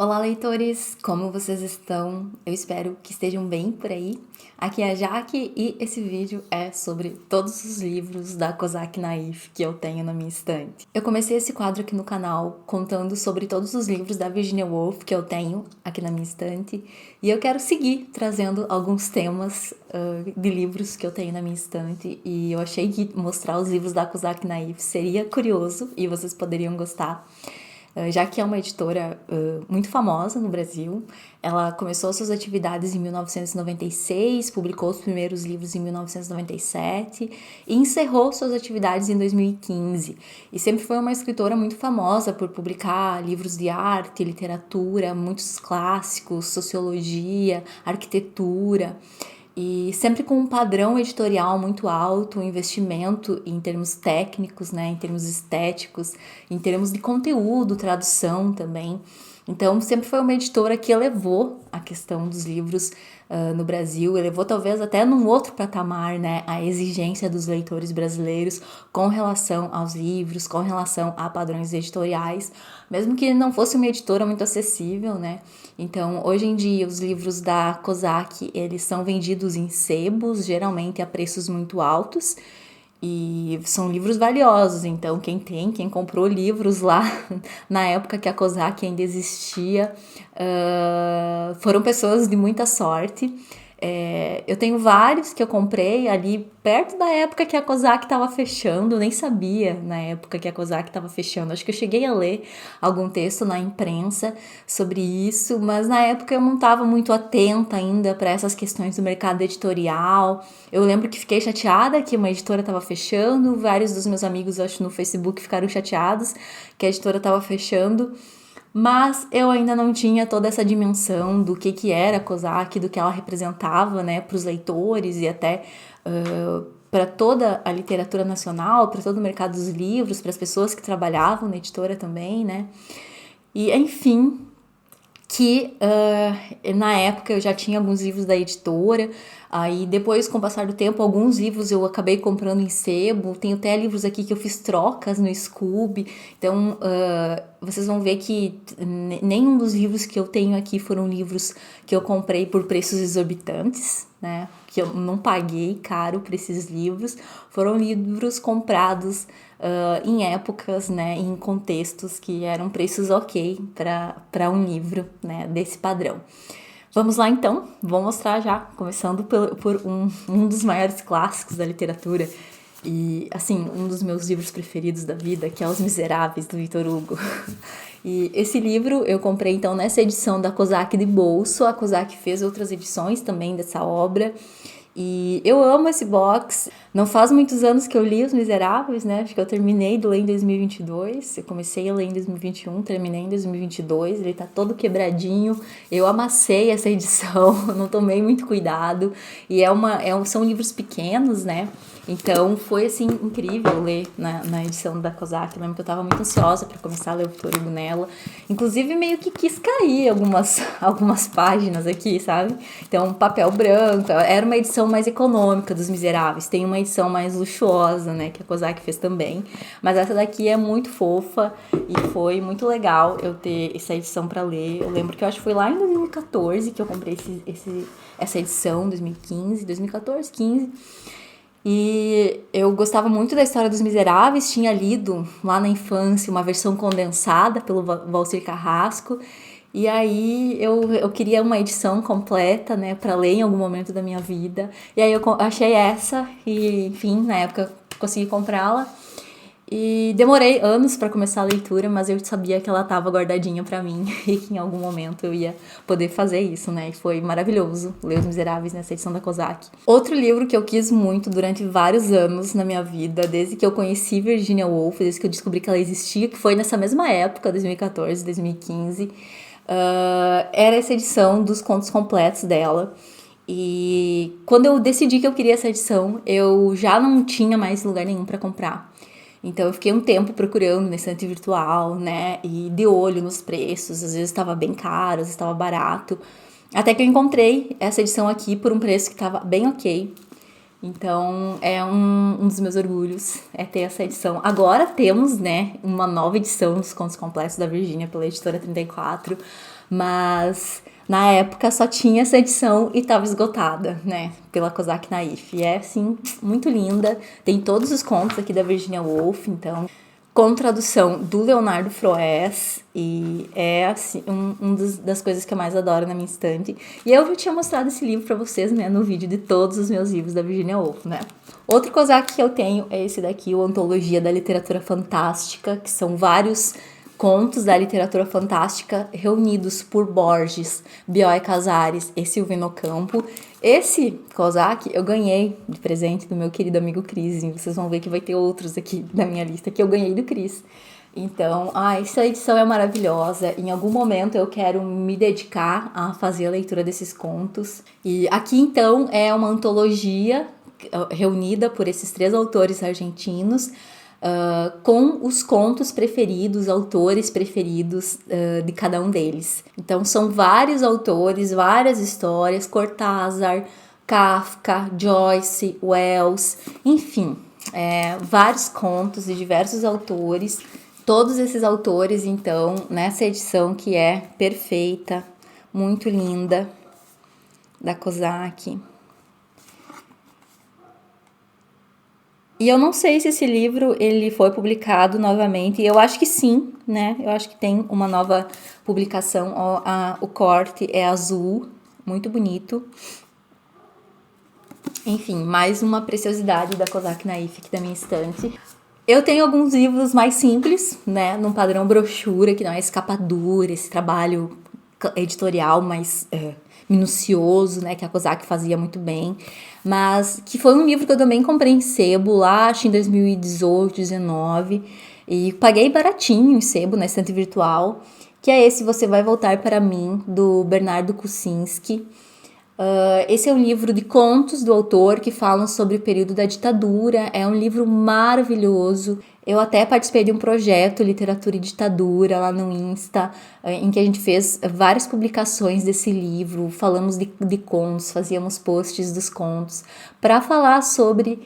Olá, leitores! Como vocês estão? Eu espero que estejam bem por aí. Aqui é a Jaque e esse vídeo é sobre todos os livros da Cosac Naif que eu tenho na minha estante. Eu comecei esse quadro aqui no canal contando sobre todos os livros da Virginia Woolf que eu tenho aqui na minha estante e eu quero seguir trazendo alguns temas de livros que eu tenho na minha estante e eu achei que mostrar os livros da Cosac Naif seria curioso e vocês poderiam gostar. Já que é uma editora muito famosa no Brasil. Ela começou suas atividades em 1996, publicou os primeiros livros em 1997 e encerrou suas atividades em 2015. E sempre foi uma escritora muito famosa por publicar livros de arte, literatura, muitos clássicos, sociologia, arquitetura. E sempre com um padrão editorial muito alto, um investimento em termos técnicos, né, em termos estéticos, em termos de conteúdo, tradução também. Então, sempre foi uma editora que elevou a questão dos livros no Brasil, elevou talvez até num outro patamar, né, a exigência dos leitores brasileiros com relação aos livros, com relação a padrões editoriais, mesmo que não fosse uma editora muito acessível, né. Então, hoje em dia, os livros da Cosac, eles são vendidos em sebos, geralmente a preços muito altos, e são livros valiosos. Então, quem comprou livros lá na época que a Cosac ainda existia, foram pessoas de muita sorte. Eu tenho vários que eu comprei ali perto da época que a Cosac estava fechando, eu nem sabia na época que a Cosac estava fechando. Acho que eu cheguei a ler algum texto na imprensa sobre isso, mas na época eu não estava muito atenta ainda para essas questões do mercado editorial. Eu lembro que fiquei chateada que uma editora estava fechando, vários dos meus amigos, acho, no Facebook ficaram chateados que a editora estava fechando. Mas eu ainda não tinha toda essa dimensão do que era a Cosac, do que ela representava, né, para os leitores e até para toda a literatura nacional, para todo o mercado dos livros, para as pessoas que trabalhavam na editora também, né. E, enfim, que na época eu já tinha alguns livros da editora, aí depois, com o passar do tempo, alguns livros eu acabei comprando em sebo, tenho até livros aqui que eu fiz trocas no Scoob, então vocês vão ver que nenhum dos livros que eu tenho aqui foram livros que eu comprei por preços exorbitantes, né, que eu não paguei caro por esses livros, foram livros comprados em épocas, né, em contextos que eram preços ok para um livro, né, desse padrão. Vamos lá então, vou mostrar já, começando por um dos maiores clássicos da literatura e, assim, um dos meus livros preferidos da vida, que é Os Miseráveis, do Victor Hugo. E esse livro eu comprei então nessa edição da Cosac de bolso. A Cosac fez outras edições também dessa obra. E eu amo esse box. Não faz muitos anos que eu li Os Miseráveis, né? Acho que eu terminei de ler em 2022. Eu comecei a ler em 2021, terminei em 2022. Ele tá todo quebradinho. Eu amassei essa edição, não tomei muito cuidado. E são livros pequenos, né? Então foi assim incrível ler na edição da Cosac. Eu lembro que eu tava muito ansiosa para começar a ler o Victor Hugo nela. Inclusive meio que quis cair algumas páginas aqui, sabe? Então papel branco. Era uma edição mais econômica dos Miseráveis. Tem uma edição mais luxuosa, né? Que a Cosac fez também. Mas essa daqui é muito fofa e foi muito legal eu ter essa edição para ler. Eu lembro que eu acho que foi lá em 2014 que eu comprei essa edição, 2015, 2014, 15. E eu gostava muito da história dos Miseráveis, tinha lido lá na infância uma versão condensada pelo Valcir Carrasco, e aí eu queria uma edição completa, né, para ler em algum momento da minha vida, e aí eu achei essa, e enfim, na época consegui comprá-la. E demorei anos para começar a leitura, mas eu sabia que ela estava guardadinha para mim e que em algum momento eu ia poder fazer isso, né? E foi maravilhoso ler Os Miseráveis nessa edição da Cosac. Outro livro que eu quis muito durante vários anos na minha vida, desde que eu conheci Virginia Woolf, desde que eu descobri que ela existia, que foi nessa mesma época, 2014, 2015, era essa edição dos contos completos dela. E quando eu decidi que eu queria essa edição, eu já não tinha mais lugar nenhum para comprar. Então eu fiquei um tempo procurando na estante virtual, né, e de olho nos preços, às vezes estava bem caro, às vezes estava barato, até que eu encontrei essa edição aqui por um preço que estava bem ok. Então é um dos meus orgulhos, é ter essa edição. Agora temos, né, uma nova edição dos Contos Completos da Virgínia pela Editora 34, mas na época só tinha essa edição e estava esgotada, né, pela Cosac Naif. E é, assim, muito linda. Tem todos os contos aqui da Virginia Woolf, então, com tradução do Leonardo Froes, e é, assim, das coisas que eu mais adoro na minha estante. E eu já tinha mostrado esse livro para vocês, né, no vídeo de todos os meus livros da Virginia Woolf, né. Outro Cosac que eu tenho é esse daqui, o Antologia da Literatura Fantástica, que são vários contos da literatura fantástica reunidos por Borges, Bioy Casares e Silvino Ocampo. Esse Cosac eu ganhei de presente do meu querido amigo Cris. E vocês vão ver que vai ter outros aqui na minha lista que eu ganhei do Cris. Então, essa edição é maravilhosa. Em algum momento eu quero me dedicar a fazer a leitura desses contos. E aqui, então, é uma antologia reunida por esses 3 autores argentinos, com os contos preferidos, autores preferidos de cada um deles. Então são vários autores, várias histórias, Cortázar, Kafka, Joyce, Wells, enfim, vários contos de diversos autores. Todos esses autores, então, nessa edição que é perfeita, muito linda, da Cosac. E eu não sei se esse livro ele foi publicado novamente. Eu acho que sim, né? Eu acho que tem uma nova publicação. O corte é azul, muito bonito. Enfim, mais uma preciosidade da Cosac Naif aqui da minha estante. Eu tenho alguns livros mais simples, né? Num padrão brochura, que não é escapadura, esse trabalho editorial mais minucioso, né, que a Cosac fazia muito bem, mas que foi um livro que eu também comprei em sebo lá, acho em 2018, 2019, e paguei baratinho em sebo na estante virtual, que é esse Você Vai Voltar Para Mim, do Bernardo Kucinski. Esse é um livro de contos do autor que falam sobre o período da ditadura. É um livro maravilhoso. Eu até participei de um projeto Literatura e Ditadura lá no Insta, em que a gente fez várias publicações desse livro, falamos de contos, fazíamos posts dos contos, para falar sobre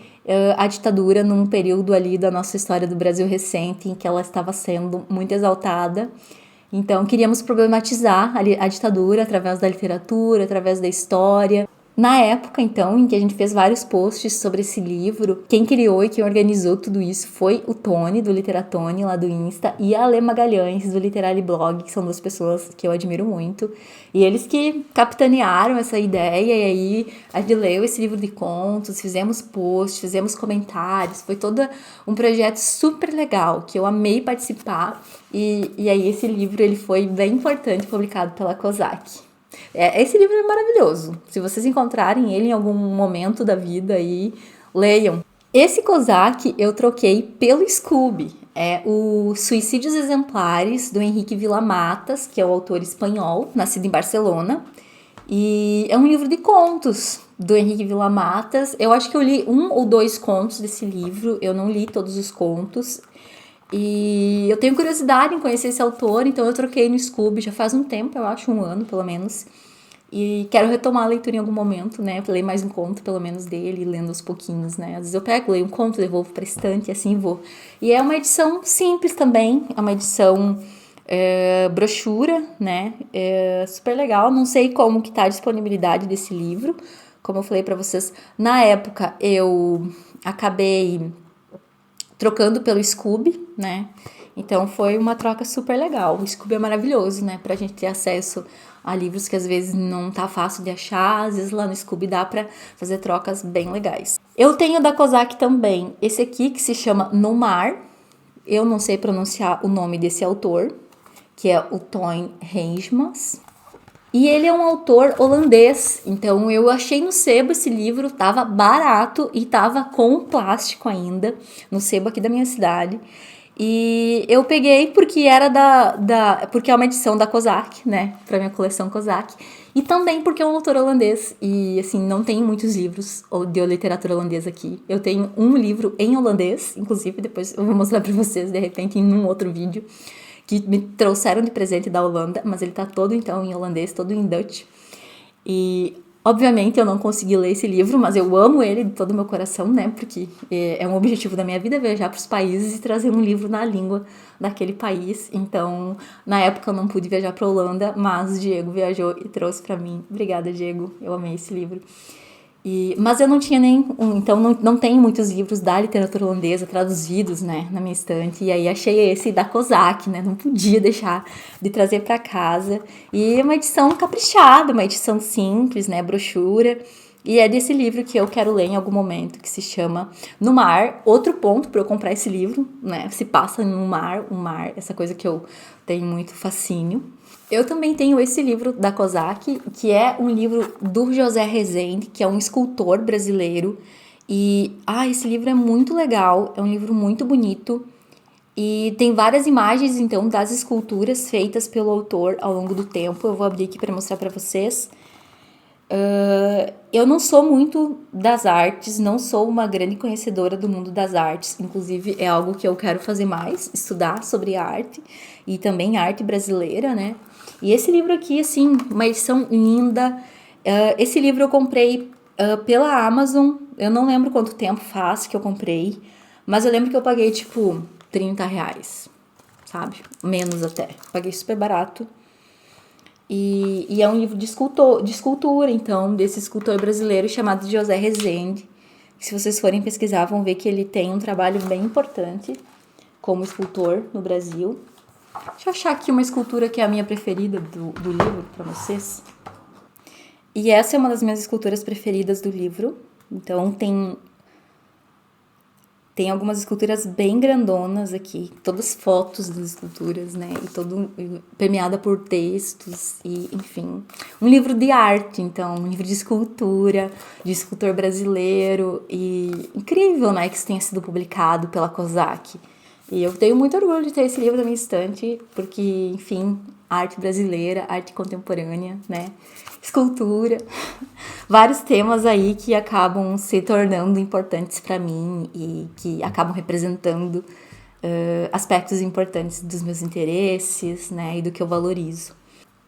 a ditadura num período ali da nossa história do Brasil recente, em que ela estava sendo muito exaltada. Então, queríamos problematizar a ditadura através da literatura, através da história. Na época, então, em que a gente fez vários posts sobre esse livro, quem criou e quem organizou tudo isso foi o Tony, do Literatone, lá do Insta, e a Alê Magalhães, do Literary Blog, que são 2 pessoas que eu admiro muito. E eles que capitanearam essa ideia, e aí a gente leu esse livro de contos, fizemos posts, fizemos comentários, foi todo um projeto super legal, que eu amei participar, e aí esse livro ele foi bem importante, publicado pela Cosac. Esse livro é maravilhoso. Se vocês encontrarem ele em algum momento da vida aí, leiam. Esse Cosac eu troquei pelo Scooby. É o Suicídios Exemplares, do Henrique Villamatas, que é o autor espanhol, nascido em Barcelona. E é um livro de contos do Henrique Villamatas. Eu acho que eu li 1 ou 2 contos desse livro. Eu não li todos os contos. E eu tenho curiosidade em conhecer esse autor, então eu troquei no Scooby já faz um tempo, eu acho, 1 ano pelo menos. E quero retomar a leitura em algum momento, né? Ler mais um conto, pelo menos, dele, lendo aos pouquinhos, né? Às vezes eu pego, leio um conto, devolvo pra estante e assim vou. E é uma edição simples também, é uma edição brochura, né? Super legal, não sei como que tá a disponibilidade desse livro. Como eu falei pra vocês, na época eu acabei trocando pelo Scooby, né? Então foi uma troca super legal. O Scooby é maravilhoso, né? Pra gente ter acesso a livros que às vezes não tá fácil de achar. Às vezes lá no Scooby dá pra fazer trocas bem legais. Eu tenho da Cosac também esse aqui que se chama No Mar. Eu não sei pronunciar o nome desse autor, que é o Toyn Heijmans. E ele é um autor holandês, então eu achei no sebo esse livro, tava barato e tava com plástico ainda, no sebo aqui da minha cidade. E eu peguei porque era porque é uma edição da Cosac, né, pra minha coleção Cosac. E também porque é um autor holandês, e assim, não tem muitos livros de literatura holandesa aqui. Eu tenho um livro em holandês, inclusive depois eu vou mostrar pra vocês, de repente, em um outro vídeo, que me trouxeram de presente da Holanda, mas ele tá todo, então, em holandês, todo em Dutch. E Obviamente eu não consegui ler esse livro, mas eu amo ele de todo o meu coração, né? Porque é um objetivo da minha vida viajar para os países e trazer um livro na língua daquele país. Então, na época eu não pude viajar para Holanda, mas o Diego viajou e trouxe para mim. Obrigada, Diego. Eu amei esse livro. Mas eu não tinha então não tenho muitos livros da literatura holandesa traduzidos, né, na minha estante. E aí achei esse da Kozak, né, não podia deixar de trazer para casa. E é uma edição caprichada, uma edição simples, né, brochura. E é desse livro que eu quero ler em algum momento, que se chama No Mar. Outro ponto para eu comprar esse livro, né, se passa no mar, o mar, essa coisa que eu tenho muito fascínio. Eu também tenho esse livro da Kozak, que é um livro do José Rezende, que é um escultor brasileiro. E, esse livro é muito legal, é um livro muito bonito. E tem várias imagens, então, das esculturas feitas pelo autor ao longo do tempo. Eu vou abrir aqui para mostrar para vocês. Eu não sou muito das artes, não sou uma grande conhecedora do mundo das artes. Inclusive, é algo que eu quero fazer mais, estudar sobre arte e também arte brasileira, né? E esse livro aqui, assim, uma edição linda. Esse livro eu comprei pela Amazon. Eu não lembro quanto tempo faz que eu comprei, mas eu lembro que eu paguei, tipo, R$30, sabe? Menos até. Paguei super barato. E é um livro de escultura, então, desse escultor brasileiro chamado José Rezende. Se vocês forem pesquisar, vão ver que ele tem um trabalho bem importante como escultor no Brasil. Deixa eu achar aqui uma escultura que é a minha preferida do livro para vocês. E essa é uma das minhas esculturas preferidas do livro. Então, tem algumas esculturas bem grandonas aqui, todas fotos das esculturas, né? E todo permeada por textos e, enfim, um livro de arte, então, um livro de escultura, de escultor brasileiro e incrível, né, que isso tenha sido publicado pela Kozak. E eu tenho muito orgulho de ter esse livro na minha estante, porque, enfim, arte brasileira, arte contemporânea, né? Escultura, vários temas aí que acabam se tornando importantes para mim e que acabam representando aspectos importantes dos meus interesses, né? E do que eu valorizo.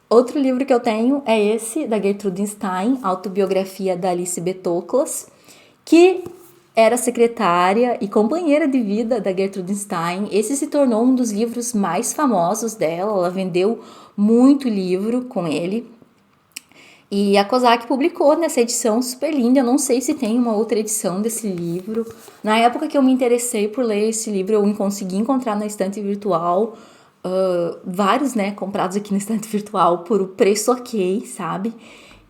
Outro livro que eu tenho é esse, da Gertrude Stein, Autobiografia da Alice B. Toklas, que era secretária e companheira de vida da Gertrude Stein. Esse se tornou um dos livros mais famosos dela. Ela vendeu muito livro com ele. E a Kozak publicou nessa edição super linda. Eu não sei se tem uma outra edição desse livro. Na época que eu me interessei por ler esse livro, eu consegui encontrar na estante virtual. Vários, né, comprados aqui na estante virtual por o preço ok, sabe?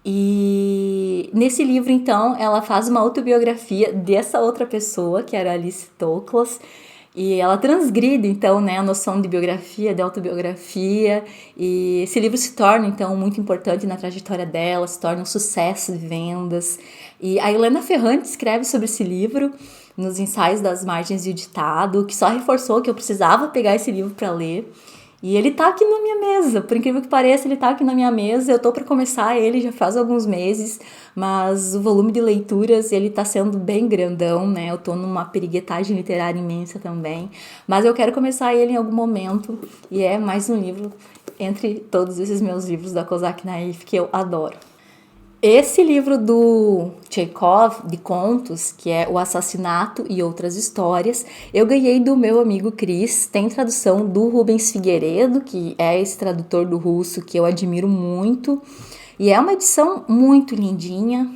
E nesse livro, então, ela faz uma autobiografia dessa outra pessoa, que era Alice Toklas, e ela transgride, então, né, a noção de biografia, de autobiografia, e esse livro se torna, então, muito importante na trajetória dela, se torna um sucesso de vendas. E a Helena Ferrante escreve sobre esse livro nos Ensaios das Margens e o Ditado, que só reforçou que eu precisava pegar esse livro para ler. E ele tá aqui na minha mesa, por incrível que pareça, ele tá aqui na minha mesa, eu tô para começar ele já faz alguns meses, mas o volume de leituras, ele tá sendo bem grandão, né, eu tô numa piriguetagem literária imensa também, mas eu quero começar ele em algum momento, e é mais um livro entre todos esses meus livros da Kozak Naif que eu adoro. Esse livro do Chekhov, de contos, que é O Assassinato e Outras Histórias, eu ganhei do meu amigo Cris. Tem tradução do Rubens Figueiredo, que é esse tradutor do russo que eu admiro muito. E é uma edição muito lindinha.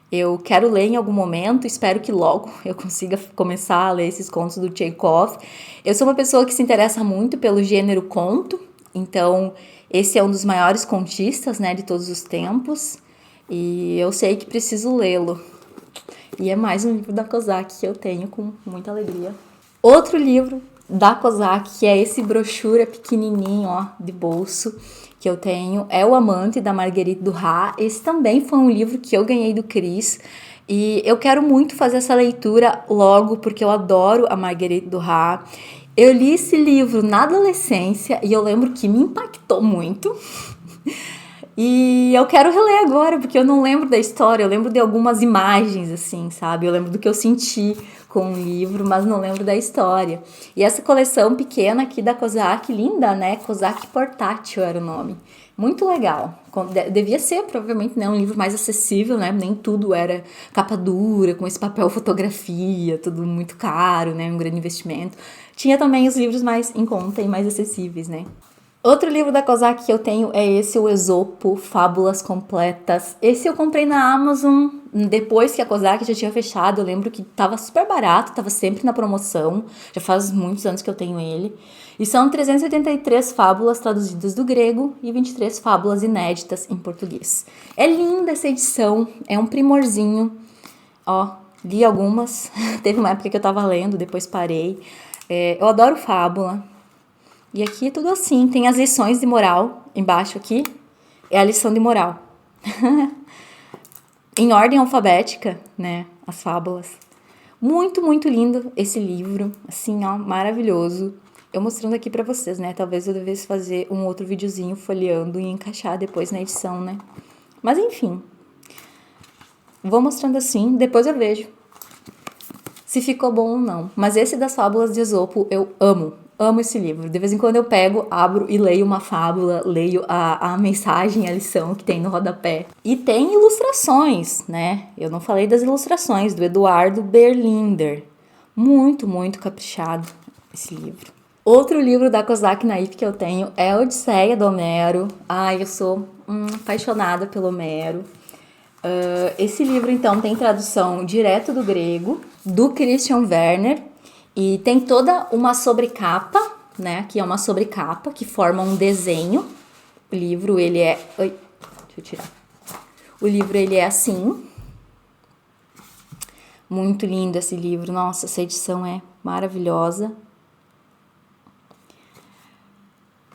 Eu quero ler em algum momento, espero que logo eu consiga começar a ler esses contos do Chekhov. Eu sou uma pessoa que se interessa muito pelo gênero conto, então esse é um dos maiores contistas, né, de todos os tempos, e eu sei que preciso lê-lo. E é mais um livro da Kozak que eu tenho com muita alegria. Outro livro da Kozak, que é esse brochura pequenininho, ó, de bolso, que eu tenho, é O Amante, da Marguerite Duras. Esse também foi um livro que eu ganhei do Cris, e eu quero muito fazer essa leitura logo, porque eu adoro a Marguerite Duras. Eu li esse livro na adolescência e eu lembro que me impactou muito. E eu quero reler agora, porque eu não lembro da história, eu lembro de algumas imagens, assim, sabe? Eu lembro do que eu senti com um livro, mas não lembro da história. E essa coleção pequena aqui da Kozak, linda, né? Kozak Portátil era o nome. Muito legal. Devia ser, provavelmente, né, um livro mais acessível, né? Nem tudo era capa dura, com esse papel fotografia, tudo muito caro, né? Um grande investimento. Tinha também os livros mais em conta e mais acessíveis, né? Outro livro da Kozak que eu tenho é esse, o Esopo, Fábulas Completas. Esse eu comprei na Amazon, depois que a Kozak já tinha fechado. Eu lembro que tava super barato, tava sempre na promoção. Já faz muitos anos que eu tenho ele. E são 383 fábulas traduzidas do grego e 23 fábulas inéditas em português. É linda essa edição, é um primorzinho. Ó, li algumas, teve uma época que eu tava lendo, depois parei. Eu adoro fábula. E aqui é tudo assim, tem as lições de moral, embaixo aqui, é a lição de moral. Em ordem alfabética, né, as fábulas. Muito, muito lindo esse livro, assim, ó, maravilhoso. Eu mostrando aqui pra vocês, né, talvez eu devesse fazer um outro videozinho folheando e encaixar depois na edição, né. Mas enfim, vou mostrando assim, depois eu vejo se ficou bom ou não. Mas esse das fábulas de Esopo eu amo. Amo esse livro. De vez em quando eu pego, abro e leio uma fábula, leio a mensagem, a lição que tem no rodapé. E tem ilustrações, né? Eu não falei das ilustrações, do Eduardo Berlinder. Muito, muito caprichado esse livro. Outro livro da Kozak Naif que eu tenho é a Odisseia do Homero. Ai, eu sou apaixonada pelo Homero. Esse livro, então, tem tradução direto do grego, do Christian Werner. E tem toda uma sobrecapa, né? Que é uma sobrecapa que forma um desenho. O livro, ele é... Ai, deixa eu tirar. O livro, ele é assim. Muito lindo esse livro. Nossa, essa edição é maravilhosa.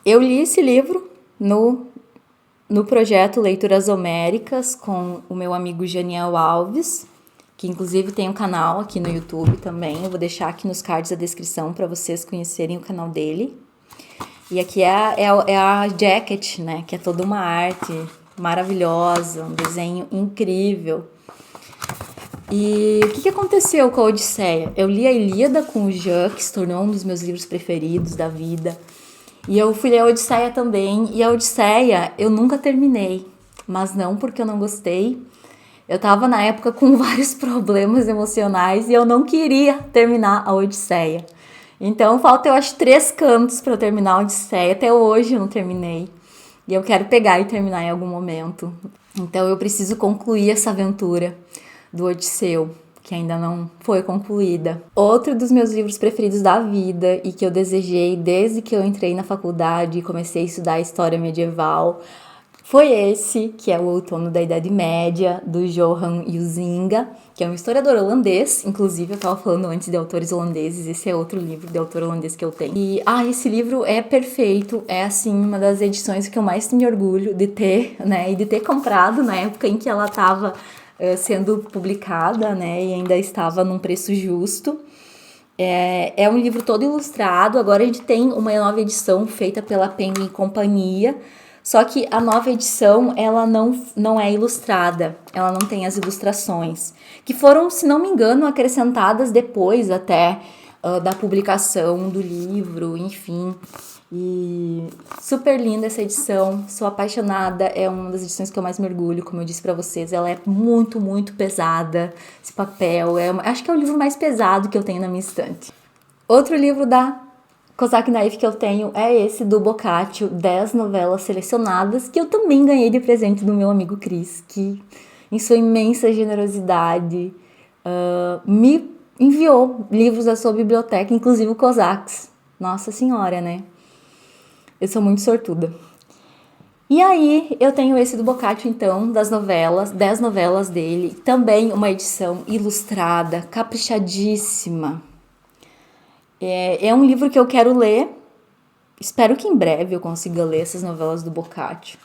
Eu li esse livro no projeto Leituras Homéricas com o meu amigo Janiel Alves, que inclusive tem um canal aqui no YouTube também. Eu vou deixar aqui nos cards a descrição para vocês conhecerem o canal dele. E aqui é a jacket, né? Que é toda uma arte maravilhosa, um desenho incrível. E o que aconteceu com a Odisseia? Eu li a Ilíada com o Jean, que se tornou um dos meus livros preferidos da vida. E eu fui ler a Odisseia também. E a Odisseia eu nunca terminei. Mas não porque eu não gostei. Eu tava na época com vários problemas emocionais e eu não queria terminar a Odisseia. Então falta, eu acho, 3 cantos para eu terminar a Odisseia. Até hoje eu não terminei. E eu quero pegar e terminar em algum momento. Então eu preciso concluir essa aventura do Odisseu, que ainda não foi concluída. Outro dos meus livros preferidos da vida e que eu desejei desde que eu entrei na faculdade e comecei a estudar história medieval foi esse, que é O Outono da Idade Média, do Johan Huizinga, que é um historiador holandês. Inclusive, eu estava falando antes de autores holandeses, esse é outro livro de autor holandês que eu tenho. E, esse livro é perfeito, é, assim, uma das edições que eu mais tenho orgulho de ter, né, e de ter comprado na época em que ela estava sendo publicada, né, e ainda estava num preço justo. É um livro todo ilustrado. Agora a gente tem uma nova edição feita pela Penguin Companhia. Só que a nova edição, ela não é ilustrada, ela não tem as ilustrações, que foram, se não me engano, acrescentadas depois até da publicação do livro, enfim. E super linda essa edição, sou apaixonada, é uma das edições que eu mais me orgulho, como eu disse pra vocês. Ela é muito, muito pesada, esse papel, acho que é o livro mais pesado que eu tenho na minha estante. Outro livro da Kozak Naif que eu tenho é esse do Boccaccio, 10 novelas selecionadas, que eu também ganhei de presente do meu amigo Cris, que em sua imensa generosidade me enviou livros da sua biblioteca, inclusive o Cossacks. Nossa senhora, né? Eu sou muito sortuda. E aí, eu tenho esse do Boccaccio, então, das novelas, 10 novelas dele, também uma edição ilustrada, caprichadíssima. É um livro que eu quero ler. Espero que em breve eu consiga ler essas novelas do Boccaccio.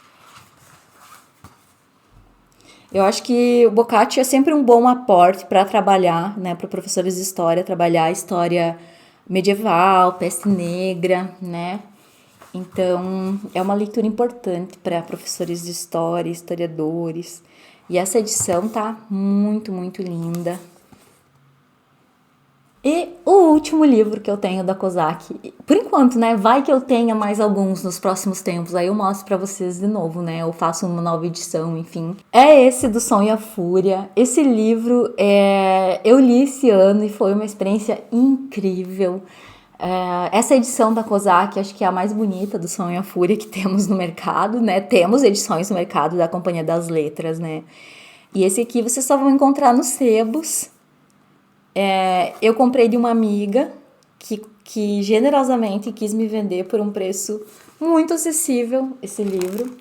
Eu acho que o Boccaccio é sempre um bom aporte para trabalhar, né, para professores de história, trabalhar a história medieval, peste negra, né? Então, é uma leitura importante para professores de história, historiadores. E essa edição tá muito, muito linda. E o último livro que eu tenho da Kozak, por enquanto, né, vai que eu tenha mais alguns nos próximos tempos, aí eu mostro pra vocês de novo, né, eu faço uma nova edição, enfim. É esse do Som e a Fúria. Esse livro, eu li esse ano e foi uma experiência incrível. Essa edição da Kozak, acho que é a mais bonita do Som e a Fúria que temos no mercado, né, temos edições no mercado da Companhia das Letras, né. E esse aqui vocês só vão encontrar nos sebos. Eu comprei de uma amiga que generosamente quis me vender por um preço muito acessível esse livro.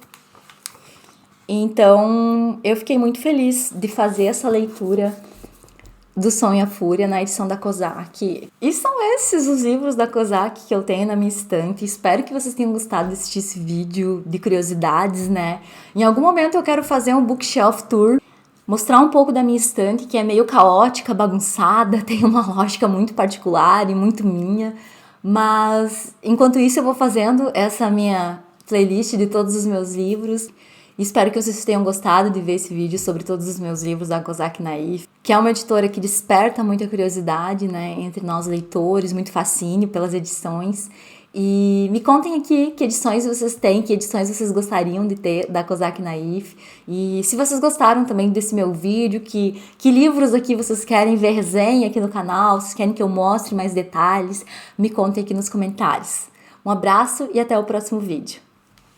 Então, eu fiquei muito feliz de fazer essa leitura do Som e a Fúria na edição da Kozak. E são esses os livros da Kozak que eu tenho na minha estante. Espero que vocês tenham gostado de assistir esse vídeo de curiosidades, né? Em algum momento eu quero fazer um bookshelf tour, mostrar um pouco da minha estante, que é meio caótica, bagunçada, tem uma lógica muito particular e muito minha. Mas, enquanto isso, eu vou fazendo essa minha playlist de todos os meus livros. Espero que vocês tenham gostado de ver esse vídeo sobre todos os meus livros da Kozak Naif, que é uma editora que desperta muita curiosidade, né, entre nós leitores, muito fascínio pelas edições. E me contem aqui que edições vocês têm, que edições vocês gostariam de ter da Kozak Naif. E se vocês gostaram também desse meu vídeo, que livros aqui vocês querem ver resenha aqui no canal, se querem que eu mostre mais detalhes, me contem aqui nos comentários. Um abraço e até o próximo vídeo.